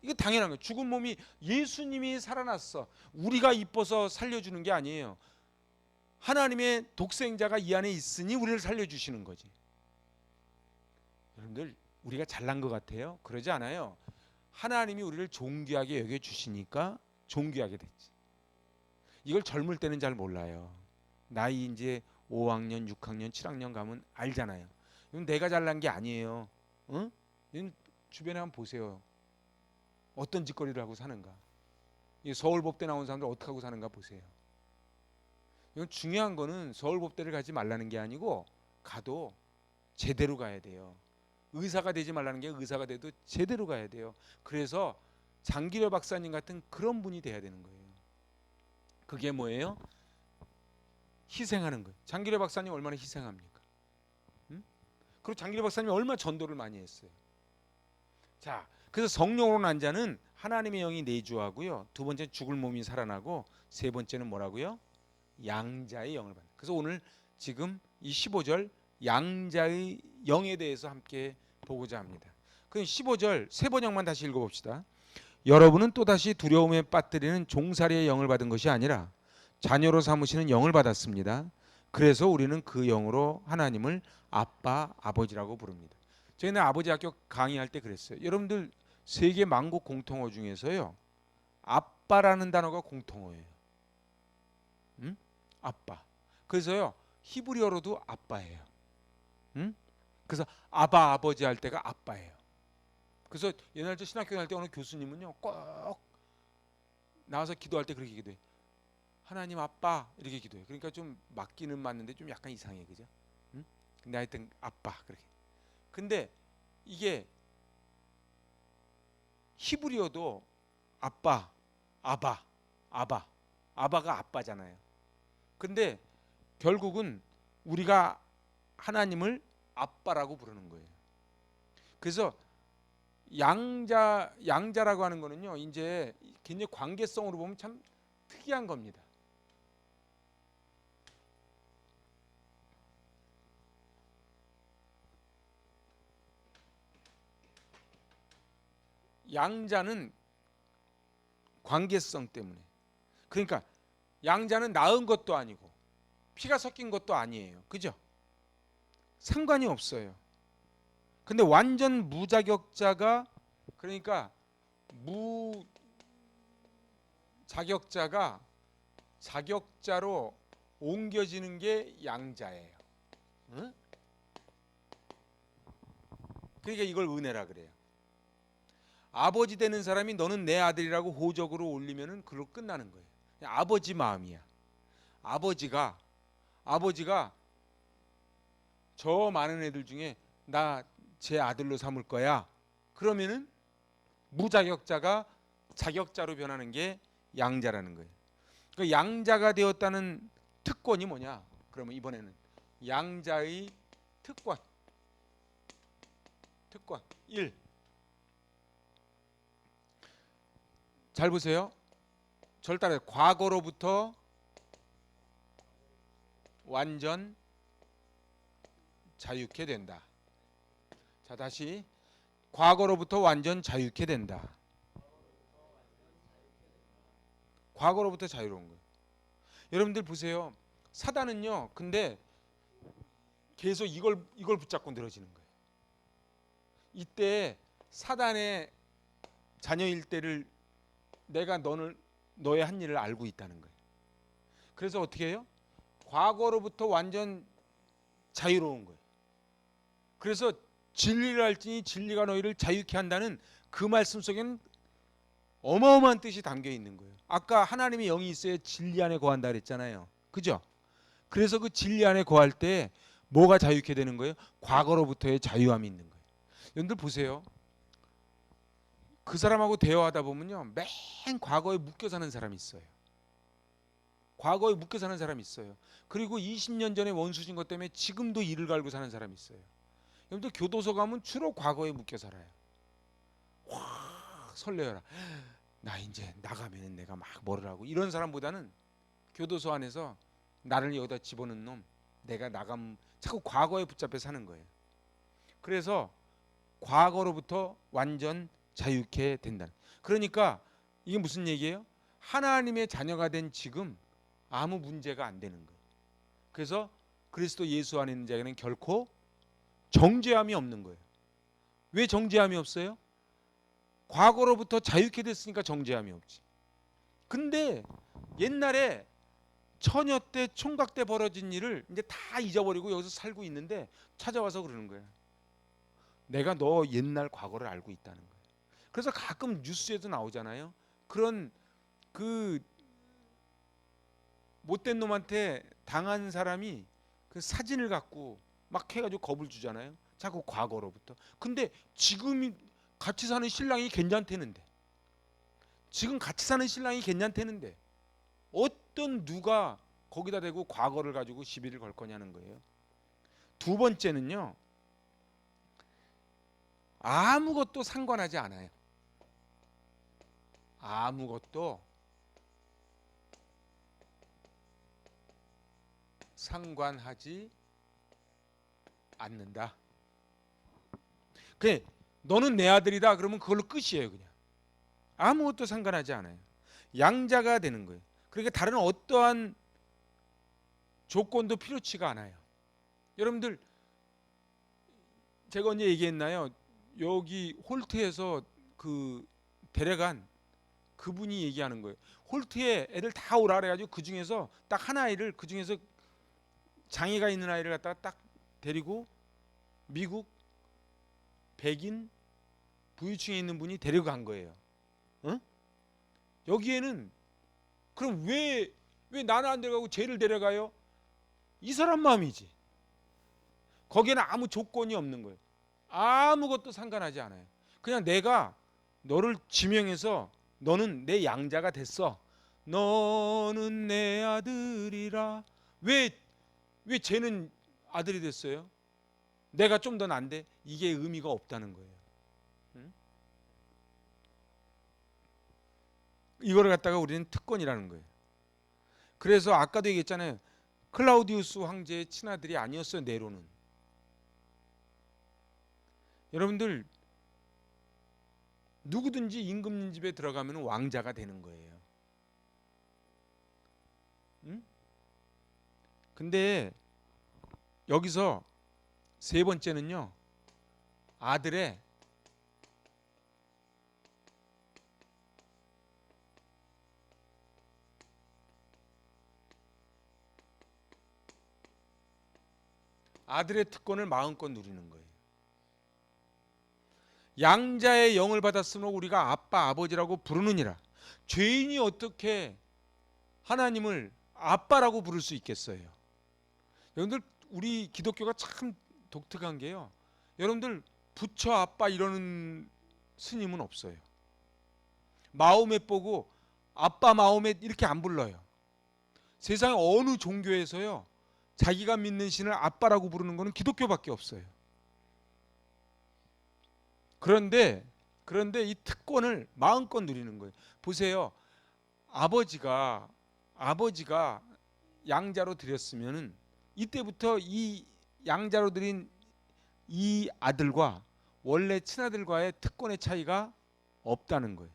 이거 당연한 거예요. 죽은 몸이 예수님이 살아났어. 우리가 이뻐서 살려주는 게 아니에요. 하나님의 독생자가 이 안에 있으니 우리를 살려주시는 거지. 여러분들, 우리가 잘난 것 같아요? 그러지 않아요. 하나님이 우리를 존귀하게 여겨주시니까 존귀하게 됐지. 이걸 젊을 때는 잘 몰라요. 나이 이제 5학년, 6학년, 7학년 가면 알잖아요. 이건 내가 잘난 게 아니에요. 응? 주변에 한번 보세요. 어떤 짓거리를 하고 사는가. 서울법대 나온 사람들 어떻게 하고 사는가 보세요. 이건 중요한 거는 서울법대를 가지 말라는 게 아니고, 가도 제대로 가야 돼요. 의사가 되지 말라는 게, 의사가 돼도 제대로 가야 돼요. 그래서 장기려 박사님 같은 그런 분이 돼야 되는 거예요. 그게 뭐예요? 희생하는 거예요. 장기려 박사님 얼마나 희생합니까? 응? 그리고 장기려 박사님이 얼마나 전도를 많이 했어요. 자, 그래서 성령으로 난 자는 하나님의 영이 내주하고요. 두 번째 죽을 몸이 살아나고, 세 번째는 뭐라고요? 양자의 영을 받는. 그래서 오늘 지금 이 15절 양자의 영에 대해서 함께 보고자 합니다. 그 15절 세 번역만 다시 읽어봅시다. 여러분은 또다시 두려움에 빠뜨리는 종살이의 영을 받은 것이 아니라 자녀로 삼으시는 영을 받았습니다. 그래서 우리는 그 영으로 하나님을 아빠, 아버지라고 부릅니다. 저희는 아버지 학교 강의할 때 그랬어요. 여러분들 세계 만국 공통어 중에서요, 아빠라는 단어가 공통어예요. 응? 아빠. 그래서요, 히브리어로도 아빠예요. 응? 그래서 아바, 아버지 할 때가 아빠예요. 그래서 옛날 저 신학교 할 때 어느 교수님은요, 꼭 나와서 기도할 때 그렇게 기도해. 하나님 아빠, 이렇게 기도해. 그러니까 좀 맞기는 맞는데 좀 약간 이상해, 그죠? 응? 근데 하여튼 아빠 그렇게. 근데 이게 히브리어도 아빠, 아바가 아빠잖아요. 근데 결국은 우리가 하나님을 아빠라고 부르는 거예요. 그래서 양자라고 하는 거는요, 이제 굉장히 관계성으로 보면 참 특이한 겁니다. 양자는 관계성 때문에. 그러니까 양자는 낳은 것도 아니고 피가 섞인 것도 아니에요. 그죠? 상관이 없어요. 근데 완전 무자격자가, 그러니까 무자격자가 자격자로 옮겨지는 게 양자예요. 응? 그러니까 이걸 은혜라 그래요. 아버지 되는 사람이 너는 내 아들이라고 호적으로 올리면은 그걸로 끝나는 거예요. 아버지 마음이야. 아버지가 저 많은 애들 중에 나 제 아들로 삼을 거야. 그러면은 무자격자가 자격자로 변하는 게 양자라는 거예요. 그 양자가 되었다는 특권이 뭐냐? 그러면 이번에는 양자의 특권. 1. 잘 보세요. 절 따라요. 과거로부터 완전 자유케 된다. 자, 다시. 과거로부터 완전 자유케 된다. 과거로부터 자유로운 거예요. 여러분들 보세요. 사단은요. 근데 계속 이걸 붙잡고 늘어지는 거예요. 이때 사단의 자녀일 때를 내가 너의 한 일을 알고 있다는 거예요. 그래서 어떻게 해요? 과거로부터 완전 자유로운 거예요. 그래서 진리를 알지니 진리가 너희를 자유케 한다는 그 말씀 속에는 어마어마한 뜻이 담겨 있는 거예요. 아까 하나님의 영이 있어야 진리 안에 거한다 그랬잖아요. 그죠? 그래서 그 진리 안에 거할 때 뭐가 자유케 되는 거예요? 과거로부터의 자유함이 있는 거예요. 여러분들 보세요. 그 사람하고 대화하다 보면요. 맨 과거에 묶여 사는 사람이 있어요. 과거에 묶여 사는 사람이 있어요. 그리고 20년 전에 원수신 것 때문에 지금도 이를 갈고 사는 사람이 있어요. 여러분들 교도소 가면 주로 과거에 묶여 살아요. 확 설레어라. 나 이제 나가면 내가 막 뭐를 하고 이런 사람보다는 교도소 안에서 나를 여기다 집어넣은 놈, 내가 나가면 자꾸 과거에 붙잡혀 사는 거예요. 그래서 과거로부터 완전 자유케 된다. 그러니까 이게 무슨 얘기예요? 하나님의 자녀가 된 지금 아무 문제가 안 되는 거예요. 그래서 그리스도 예수 안에 있는 자에게는 결코 정죄함이 없는 거예요. 왜 정죄함이 없어요? 과거로부터 자유케 됐으니까 정죄함이 없지. 근데 옛날에 처녀 때 총각 때 벌어진 일을 이제 다 잊어버리고 여기서 살고 있는데 찾아와서 그러는 거예요. 내가 너 옛날 과거를 알고 있다는 거예요. 그래서 가끔 뉴스에도 나오잖아요. 그런 그 못된 놈한테 당한 사람이 그 사진을 갖고 막 해가지고 겁을 주잖아요. 자꾸 과거로부터. 근데 지금 같이 사는 신랑이 괜찮대는데, 지금 같이 사는 신랑이 괜찮대는데 어떤 누가 거기다 대고 과거를 가지고 시비를 걸 거냐는 거예요. 두 번째는요. 아무것도 상관하지 않아요. 아무것도 상관하지 않는다. 그래, 너는 내 아들이다 그러면 그걸로 끝이에요. 그냥 아무것도 상관하지 않아요. 양자가 되는 거예요. 그러니까 다른 어떠한 조건도 필요치가 않아요. 여러분들 제가 언제 얘기했나요? 여기 홀트에서 그 데려간 그분이 얘기하는 거예요. 홀트에 애들 다 오라 그래가지고 그 중에서 딱 한 아이를, 그 중에서 장애가 있는 아이를 갖다가 딱 데리고 미국 백인 부유층에 있는 분이 데려간 거예요. 어? 여기에는 그럼 왜 나는 안 데려가고 쟤를 데려가요? 이 사람 마음이지. 거기에는 아무 조건이 없는 거예요. 아무것도 상관하지 않아요. 그냥 내가 너를 지명해서 너는 내 양자가 됐어. 너는 내 아들이라. 왜 쟤는 아들이 됐어요? 내가 좀 더 난데? 이게 의미가 없다는 거예요. 응? 이거를 갖다가 우리는 특권이라는 거예요. 그래서 아까도 얘기했잖아요. 클라우디우스 황제의 친아들이 아니었어요. 네로는. 여러분들 누구든지 임금님 집에 들어가면 왕자가 되는 거예요. 응? 근데 여기서 세 번째는요. 아들의 특권을 마음껏 누리는 거예요. 양자의 영을 받았으므로 우리가 아빠 아버지라고 부르느니라. 죄인이 어떻게 하나님을 아빠라고 부를 수 있겠어요? 여러분들 우리 기독교가 참 독특한 게요. 여러분들 부처 아빠 이러는 스님은 없어요. 마호멧 보고 아빠 마호멧 이렇게 안 불러요. 세상에 어느 종교에서요 자기가 믿는 신을 아빠라고 부르는 것은 기독교밖에 없어요. 그런데 이 특권을 마음껏 누리는 거예요. 보세요. 아버지가 양자로 드렸으면은 이때부터 이 양자로 드린 이 아들과 원래 친아들과의 특권의 차이가 없다는 거예요.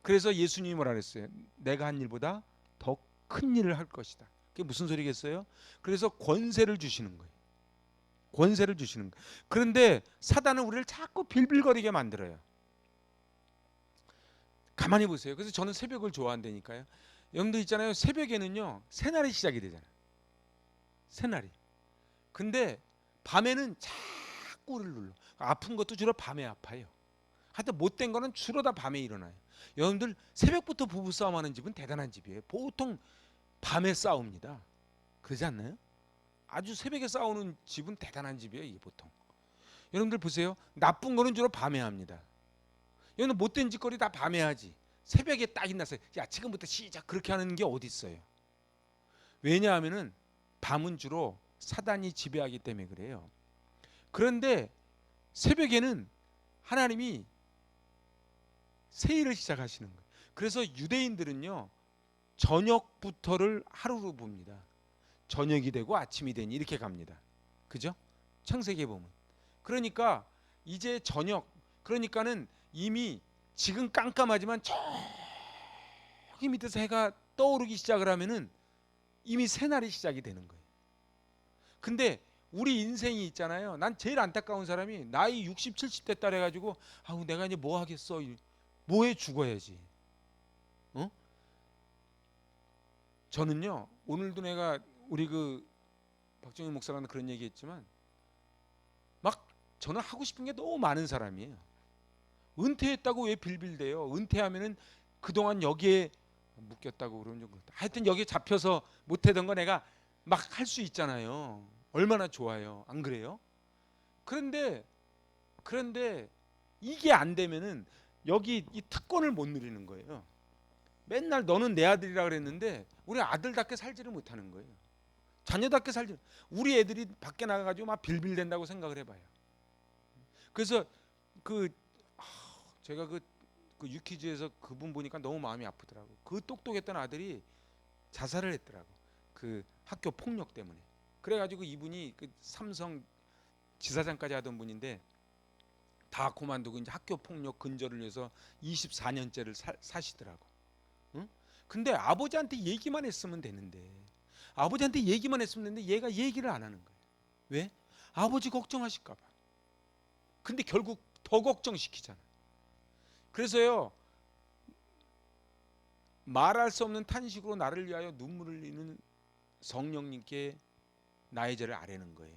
그래서 예수님이 뭐라 그랬어요? 내가 한 일보다 더 큰 일을 할 것이다. 그게 무슨 소리겠어요? 그래서 권세를 주시는 거예요. 권세를 주시는 거예요. 그런데 사단은 우리를 자꾸 빌빌거리게 만들어요. 가만히 보세요. 그래서 저는 새벽을 좋아한다니까요. 여러분들 있잖아요. 새벽에는요, 새날이 시작이 되잖아요. 새날이. 근데 밤에는 자꾸 우리를 눌러. 아픈 것도 주로 밤에 아파요. 하여튼 못된 거는 주로 다 밤에 일어나요. 여러분들 새벽부터 부부싸움 하는 집은 대단한 집이에요. 보통 밤에 싸웁니다. 그러지 않나요? 아주 새벽에 싸우는 집은 대단한 집이에요. 이게 보통. 여러분들 보세요. 나쁜 거는 주로 밤에 합니다. 여러분 못된 짓거리 다 밤에 하지. 새벽에 딱 일어나서 야 지금부터 시작 그렇게 하는 게 어디 있어요. 왜냐하면은 밤은 주로 사단이 지배하기 때문에 그래요. 그런데 새벽에는 하나님이 새 일을 시작하시는 거예요. 그래서 유대인들은요 저녁부터를 하루로 봅니다. 저녁이 되고 아침이 되니 이렇게 갑니다. 그죠? 창세기에 보면. 그러니까 이제 저녁. 그러니까는 이미 지금 깜깜하지만 저기 밑에서 해가 떠오르기 시작을 하면은 이미 새날이 시작이 되는 거예요. 근데 우리 인생이 있잖아요. 난 제일 안타까운 사람이 나이 60, 70대 딸 해가지고 아우 내가 이제 뭐 하겠어. 뭐해 죽어야지. 어? 저는요 오늘도 내가 우리 그 박정희 목사랑도 그런 얘기했지만 막 저는 하고 싶은 게 너무 많은 사람이에요. 은퇴했다고 왜 빌빌대요? 은퇴하면은 그동안 여기에 묶였다고 그러면 좀 그렇다. 하여튼 여기 잡혀서 못하던 거 내가 막 할 수 있잖아요. 얼마나 좋아요. 안 그래요? 그런데 이게 안 되면은 여기 이 특권을 못 누리는 거예요. 맨날 너는 내 아들이라 그랬는데 우리 아들답게 살지를 못하는 거예요. 자녀답게 살지. 우리 애들이 밖에 나가가지고 막 빌빌댄다고 생각을 해봐요. 그래서 그 제가 그 유퀴즈에서 그분 보니까 너무 마음이 아프더라고. 그 똑똑했던 아들이 자살을 했더라고. 그 학교 폭력 때문에. 그래가지고 이분이 그 삼성 지사장까지 하던 분인데 다 그만두고 이제 학교 폭력 근절을 위해서 24년째를 사시더라고. 응? 근데 아버지한테 얘기만 했으면 되는데 아버지한테 얘기만 했으면 되는데 얘가 얘기를 안 하는 거예요. 왜? 아버지 걱정하실까 봐. 근데 결국 더 걱정시키잖아. 그래서요 말할 수 없는 탄식으로 나를 위하여 눈물을 흘리는 성령님께 나의 죄를 아뢰는 거예요.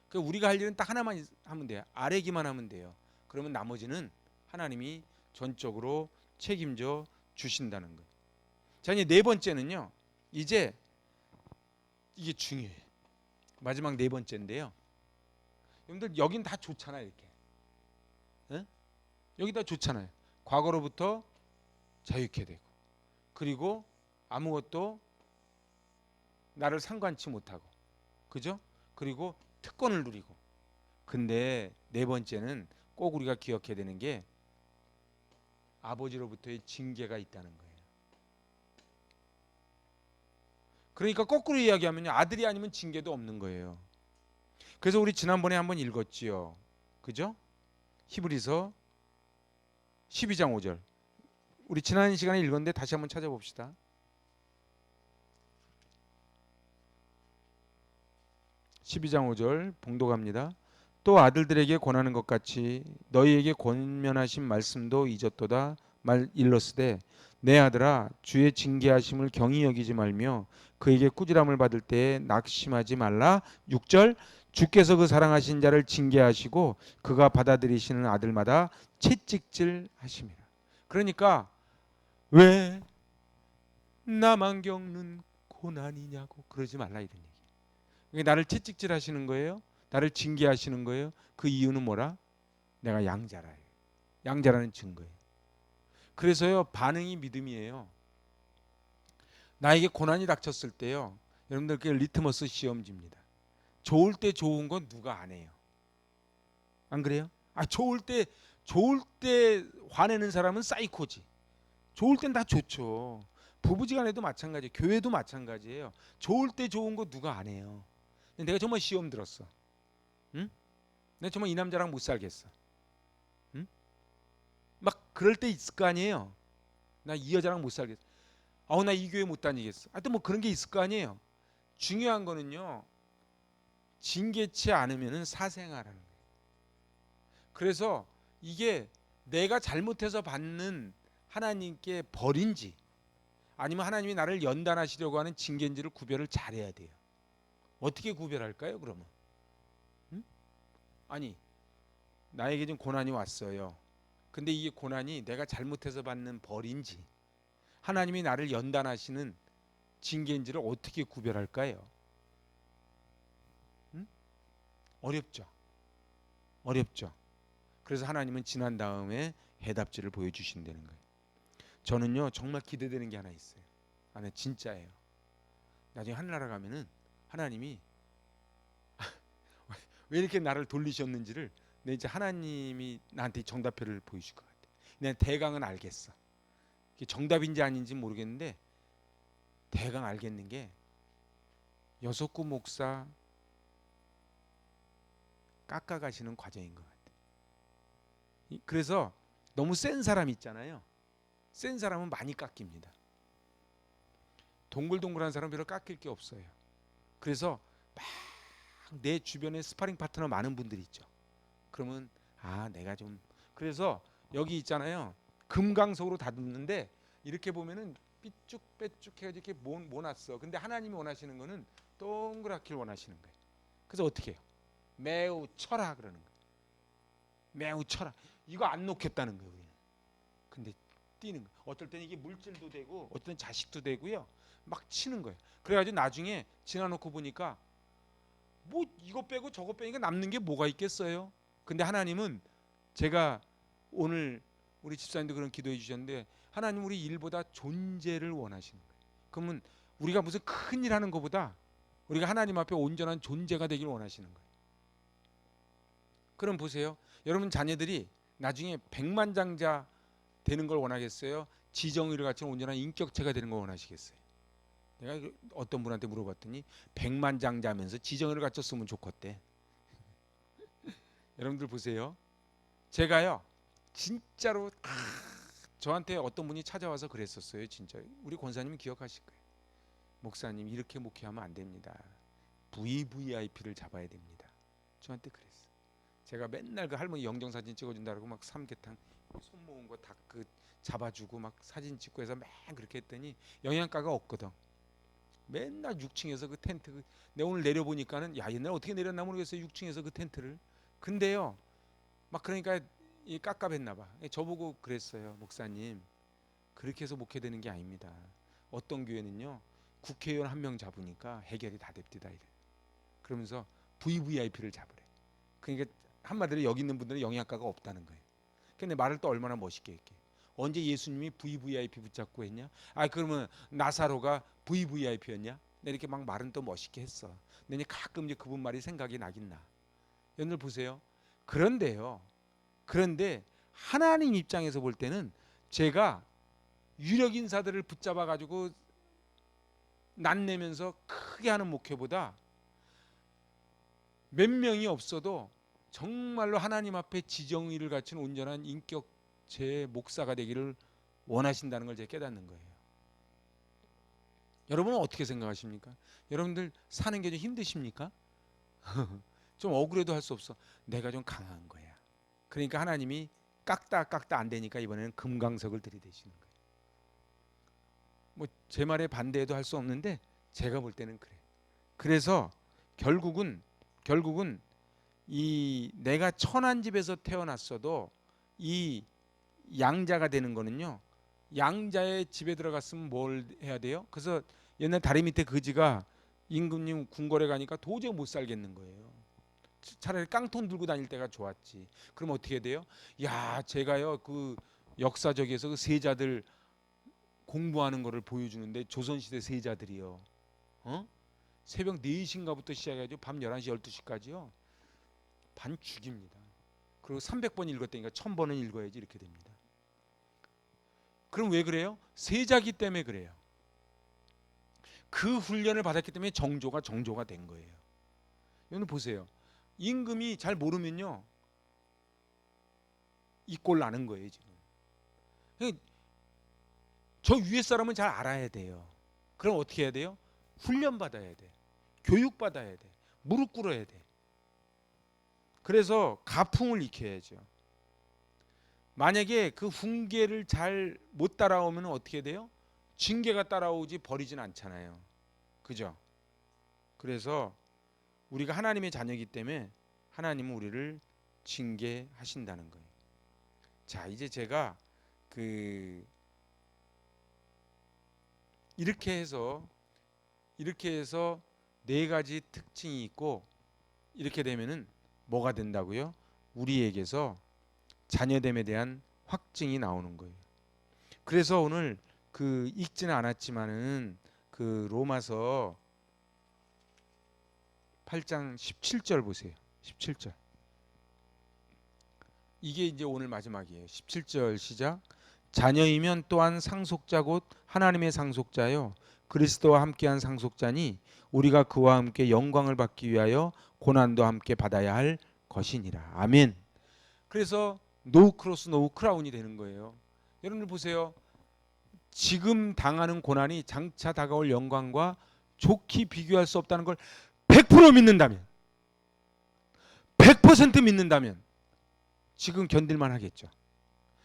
그러니까 우리가 할 일은 딱 하나만 하면 돼요. 아뢰기만 하면 돼요. 그러면 나머지는 하나님이 전적으로 책임져 주신다는 거예요. 자 이제 네 번째는요. 이제 이게 중요해요. 마지막 네 번째인데요. 여러분들 여긴 다 좋잖아요. 이렇게. 네? 여기 다 좋잖아요. 과거로부터 자유케 되고 그리고 아무것도 나를 상관치 못하고 그죠? 그리고 특권을 누리고 근데 네 번째는 꼭 우리가 기억해야 되는 게 아버지로부터의 징계가 있다는 거예요. 그러니까 거꾸로 이야기하면 아들이 아니면 징계도 없는 거예요. 그래서 우리 지난번에 한번 읽었지요. 그죠? 히브리서 12장 5절. 우리 지난 시간에 읽었는데 다시 한번 찾아봅시다. 12장 5절 봉독합니다. 또 아들들에게 권하는 것 같이 너희에게 권면하신 말씀도 잊었도다 일렀으되 내 아들아 주의 징계하심을 경히 여기지 말며 그에게 꾸지람을 받을 때에 낙심하지 말라. 6절 주께서 그 사랑하신 자를 징계하시고 그가 받아들이시는 아들마다 채찍질 하심이라. 그러니까 왜 나만 겪는 고난이냐고 그러지 말라 이런 얘기. 나를 채찍질 하시는 거예요. 나를 징계하시는 거예요. 그 이유는 뭐라? 내가 양자라. 양자라는 증거예요. 그래서요 반응이 믿음이에요. 나에게 고난이 닥쳤을 때요 여러분들 그 리트머스 시험지입니다. 좋을 때 좋은 건 누가 안 해요? 안 그래요? 좋을 때 화내는 사람은 사이코지. 좋을 땐 다 좋죠. 부부지간에도 마찬가지, 교회도 마찬가지예요. 좋을 때 좋은 거 누가 안 해요? 내가 정말 시험 들었어. 응? 내가 정말 이 남자랑 못 살겠어. 응? 막 그럴 때 있을 거 아니에요. 나 이 여자랑 못 살겠어. 아우 나 이 교회 못 다니겠어. 하여튼 뭐 그런 게 있을 거 아니에요. 중요한 거는요. 징계치 않으면은 사생활하는 거예요. 그래서 이게 내가 잘못해서 받는 하나님께 벌인지 아니면 하나님이 나를 연단하시려고 하는 징계인지를 구별을 잘해야 돼요. 어떻게 구별할까요? 그러면 응? 아니 나에게 좀 고난이 왔어요. 근데 이게 고난이 내가 잘못해서 받는 벌인지 하나님이 나를 연단하시는 징계인지를 어떻게 구별할까요? 응? 어렵죠. 어렵죠. 그래서 하나님은 지난 다음에 해답지를 보여주신다는 거예요. 저는요 정말 기대되는 게 하나 있어요. 아, 진짜예요. 나중에 하늘나라 가면은 하나님이 왜 이렇게 나를 돌리셨는지를 내 이제 하나님이 나한테 정답표를 보여줄 것 같아. 내 대강은 알겠어. 이게 정답인지 아닌지 모르겠는데 대강 알겠는 게 여섯구 목사 깎아가시는 과정인 것 같아. 그래서 너무 센 사람 있잖아요. 센 사람은 많이 깎입니다. 동글동글한 사람은 별로 깎일 게 없어요. 그래서 막 내 주변에 스파링 파트너 많은 분들이 있죠. 그러면 내가 좀 그래서 여기 있잖아요. 금강석으로 다듬는데 이렇게 보면은 삐쭉빼쭉 해가지고 이렇게 모놨어. 근데 하나님이 원하시는 거는 동그랗게 원하시는 거예요. 그래서 어떻게 해요? 매우 쳐라 그러는 거예요. 매우 쳐라. 이거 안 놓겠다는 거예요. 우리는. 근데 뛰는 거예요. 어떨 때는 이게 물질도 되고 어떨 때는 자식도 되고요. 막 치는 거예요. 그래가지고 나중에 지나놓고 보니까 뭐 이거 빼고 저거 빼니까 남는 게 뭐가 있겠어요? 근데 하나님은 제가 오늘 우리 집사님도 그런 기도해 주셨는데 하나님 우리 일보다 존재를 원하시는 거예요. 그러면 우리가 무슨 큰 일 하는 것보다 우리가 하나님 앞에 온전한 존재가 되길 원하시는 거예요. 그럼 보세요. 여러분 자녀들이 나중에 백만장자 되는 걸 원하겠어요? 지정의를 갖춘 온전한 인격체가 되는 걸 원하시겠어요? 내가 어떤 분한테 물어봤더니 백만장자면서 지정의를 갖췄으면 좋겠대. 여러분들 보세요. 제가요 진짜로 저한테 어떤 분이 찾아와서 그랬었어요. 진짜 우리 권사님 기억하실 거예요. 목사님 이렇게 목회하면 안 됩니다. VVIP를 잡아야 됩니다. 저한테 그랬어. 제가 맨날 그 할머니 영정사진 찍어준다고 막 삼계탕 손 모은 거 다 그 잡아주고 막 사진 찍고 해서 맨 그렇게 했더니 영양가가 없거든. 맨날 6층에서 그 텐트 내가 오늘 내려보니까는 야 옛날 어떻게 내렸나 모르겠어요. 6층에서 그 텐트를. 근데요 막 그러니까 이 깝깝했나 봐. 저보고 그랬어요. 목사님 그렇게 해서 목회되는 게 아닙니다. 어떤 교회는요 국회의원 한 명 잡으니까 해결이 다 됩니다 이래. 그러면서 VVIP를 잡으래. 그러니까 한마디로 여기 있는 분들은 영양가가 없다는 거예요. 근데 말을 또 얼마나 멋있게 했게. 언제 예수님이 VVIP 붙잡고 했냐? 그러면 나사로가 VVIP였냐? 이렇게 막 말은 또 멋있게 했어. 근데 가끔 이제 그분 말이 생각이 나긴 나. 여러분들 보세요. 그런데요. 그런데 하나님 입장에서 볼 때는 제가 유력 인사들을 붙잡아 가지고 낫내면서 크게 하는 목회보다 몇 명이 없어도 정말로 하나님 앞에 지정의를 갖춘 온전한 인격체의 목사가 되기를 원하신다는 걸 제가 깨닫는 거예요. 여러분은 어떻게 생각하십니까? 여러분들 사는 게 좀 힘드십니까? 좀 억울해도 할 수 없어. 내가 좀 강한 거야. 그러니까 하나님이 깎다 안 되니까 이번에는 금강석을 들이대시는 거예요. 뭐 제 말에 반대해도 할 수 없는데 제가 볼 때는 그래. 그래서 결국은 이 내가 천한 집에서 태어났어도 이 양자가 되는 거는요. 양자의 집에 들어갔으면 뭘 해야 돼요? 그래서 옛날 다리 밑에 거지가 임금님 궁궐에 가니까 도저히 못 살겠는 거예요. 차라리 깡통 들고 다닐 때가 좋았지. 그럼 어떻게 돼요? 야, 제가요 그 역사적에서 그 세자들 공부하는 거를 보여주는데 조선시대 세자들이요. 어? 새벽 4시인가부터 시작해가지고 밤 11시 12시까지요. 반 죽입니다. 그리고 300번 읽었다니까 1000번은 읽어야지 이렇게 됩니다. 그럼 왜 그래요? 세자기 때문에 그래요. 그 훈련을 받았기 때문에 정조가 된 거예요. 여러분 보세요. 임금이 잘 모르면요, 이 꼴 나는 거예요 지금. 저 위에 사람은 잘 알아야 돼요. 그럼 어떻게 해야 돼요? 훈련 받아야 돼. 교육 받아야 돼. 무릎 꿇어야 돼. 그래서 가풍을 익혀야죠. 만약에 그 훈계를 잘 못 따라오면 어떻게 돼요? 징계가 따라오지 버리진 않잖아요. 그죠? 그래서 우리가 하나님의 자녀이기 때문에 하나님은 우리를 징계하신다는 거예요. 자, 이제 제가 이렇게 해서 네 가지 특징이 있고, 이렇게 되면은 뭐가 된다고요? 우리에게서 자녀됨에 대한 확증이 나오는 거예요. 그래서 오늘 읽지는 않았지만은 로마서 8장 17절 보세요. 17절. 이게 이제 오늘 마지막이에요. 17절 시작. 자녀이면 또한 상속자 곧 하나님의 상속자요 그리스도와 함께한 상속자니 우리가 그와 함께 영광을 받기 위하여 고난도 함께 받아야 할 것이니라. 아멘. 그래서 노 크로스 노 크라운이 되는 거예요. 여러분들 보세요. 지금 당하는 고난이 장차 다가올 영광과 좋게 비교할 수 없다는 걸 100% 믿는다면, 100% 믿는다면 지금 견딜만 하겠죠.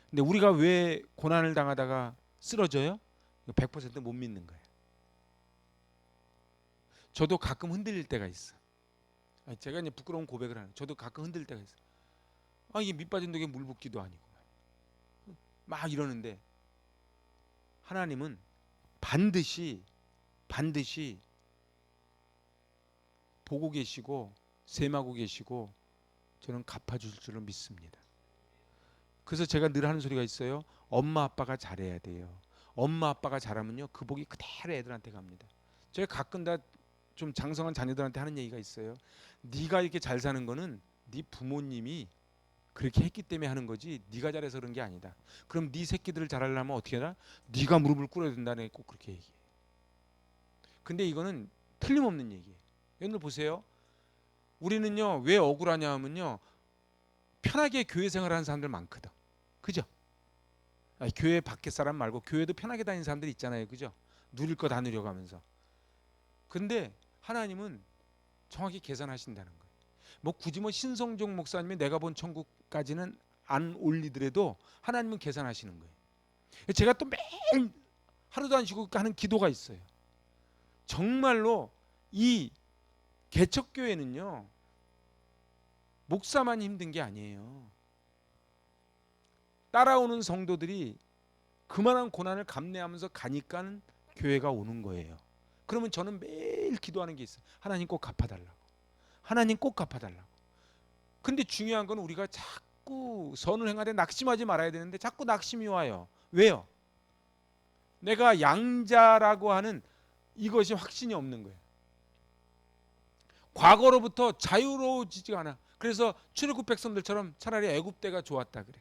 근데 우리가 왜 고난을 당하다가 쓰러져요? 100%못 믿는 거예요. 저도 가끔 흔들릴 때가 있어. 제가 이제 부끄러운 고백을 하는. 저도 가끔 흔들릴 때가 있어. 이게 밑 빠진 독에 물 붓기도 아니고 막 이러는데 하나님은 반드시 보고 계시고 셈하고 계시고 저는 갚아줄 줄을 믿습니다. 그래서 제가 늘 하는 소리가 있어요. 엄마 아빠가 잘해야 돼요. 엄마 아빠가 잘하면요 그 복이 그대로 애들한테 갑니다. 제가 가끔 다 좀 장성한 자녀들한테 하는 얘기가 있어요. 네가 이렇게 잘 사는 거는 네 부모님이 그렇게 했기 때문에 하는 거지 네가 잘해서 그런 게 아니다. 그럼 네 새끼들을 잘하려면 어떻게 해라? 네가 무릎을 꿇어야 된다네. 꼭 그렇게 얘기해. 근데 이거는 틀림없는 얘기예요. 여러분들 보세요. 우리는요 왜 억울하냐 하면요 편하게 교회 생활하는 사람들 많거든. 그죠? 교회 밖에 사람 말고 교회도 편하게 다니는 사람들 있잖아요. 그죠? 누릴 거 다 누려가면서. 근데 하나님은 정확히 계산하신다는 거예요. 뭐 굳이 신성종 목사님이 내가 본 천국까지는 안 올리더라도 하나님은 계산하시는 거예요. 제가 또 매일 하루도 안 쉬고 하는 기도가 있어요. 정말로 이 개척교회는요 목사만 힘든 게 아니에요. 따라오는 성도들이 그만한 고난을 감내하면서 가니까 교회가 오는 거예요. 그러면 저는 매일 기도하는 게 있어요. 하나님 꼭 갚아달라고. 하나님 꼭 갚아달라고. 근데 중요한 건 우리가 자꾸 선을 행하되 낙심하지 말아야 되는데 자꾸 낙심이 와요. 왜요? 내가 양자라고 하는 이것이 확신이 없는 거예요. 과거로부터 자유로워지지가 않아. 그래서 출애굽 백성들처럼 차라리 애굽 때가 좋았다 그래.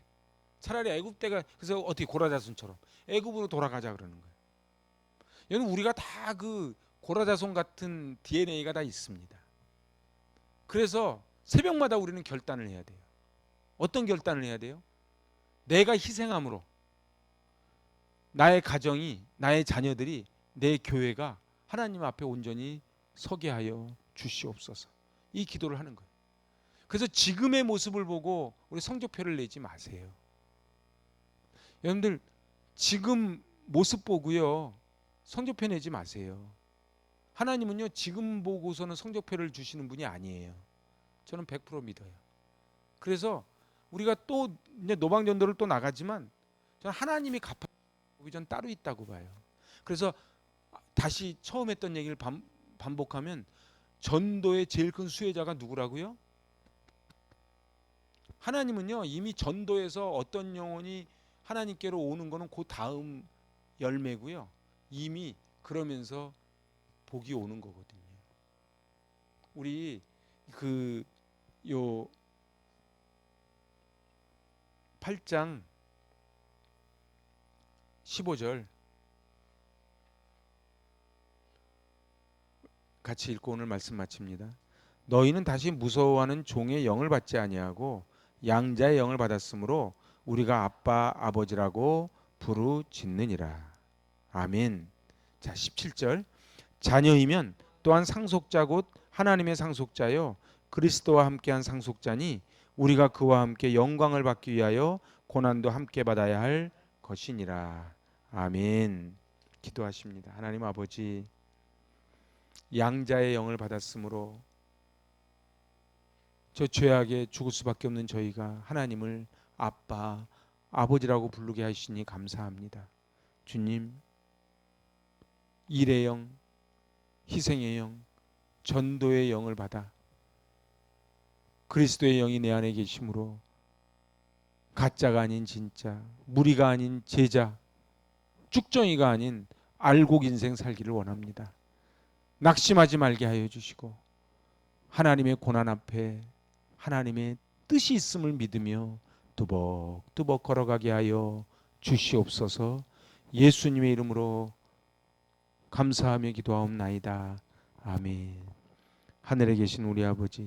차라리 애굽 때가 그래서 어떻게 고라자손처럼 애굽으로 돌아가자 그러는 거예요. 여러분 우리가 다 고라자손 같은 DNA가 다 있습니다. 그래서 새벽마다 우리는 결단을 해야 돼요. 어떤 결단을 해야 돼요? 내가 희생함으로 나의 가정이, 나의 자녀들이, 내 교회가 하나님 앞에 온전히 서게 하여 주시옵소서. 이 기도를 하는 거예요. 그래서 지금의 모습을 보고 우리 성적표를 내지 마세요. 여러분들 지금 모습 보고요 성적표 내지 마세요. 하나님은요 지금 보고서는 성적표를 주시는 분이 아니에요. 저는 100% 믿어요. 그래서 우리가 또 이제 노방전도를 또 나가지만 저는 하나님이 갚아주는 법이 전 따로 있다고 봐요. 그래서 다시 처음 했던 얘기를 반복하면 전도의 제일 큰 수혜자가 누구라고요? 하나님은요 이미 전도에서 어떤 영혼이 하나님께로 오는 거는 그 다음 열매고요. 이미 그러면서 복이 오는 거거든요. 우리 요 8장 15절 같이 읽고 오늘 말씀 마칩니다. 너희는 다시 무서워하는 종의 영을 받지 아니하고 양자의 영을 받았으므로 우리가 아빠 아버지라고 부르짖느니라. 아멘. 자, 17절. 자녀이면 또한 상속자 곧 하나님의 상속자요 그리스도와 함께한 상속자니 우리가 그와 함께 영광을 받기 위하여 고난도 함께 받아야 할 것이니라. 아멘. 기도하십니다. 하나님 아버지, 양자의 영을 받았으므로 저 죄악에 죽을 수밖에 없는 저희가 하나님을 아빠, 아버지라고 부르게 하시니 감사합니다. 주님, 일의 영, 희생의 영, 전도의 영을 받아 그리스도의 영이 내 안에 계심으로 가짜가 아닌 진짜, 무리가 아닌 제자, 쭉정이가 아닌 알곡 인생 살기를 원합니다. 낙심하지 말게 하여 주시고 하나님의 고난 앞에 하나님의 뜻이 있음을 믿으며 두벅두벅 걸어가게 하여 주시옵소서. 예수님의 이름으로 감사하며 기도하옵나이다. 아멘. 하늘에 계신 우리 아버지,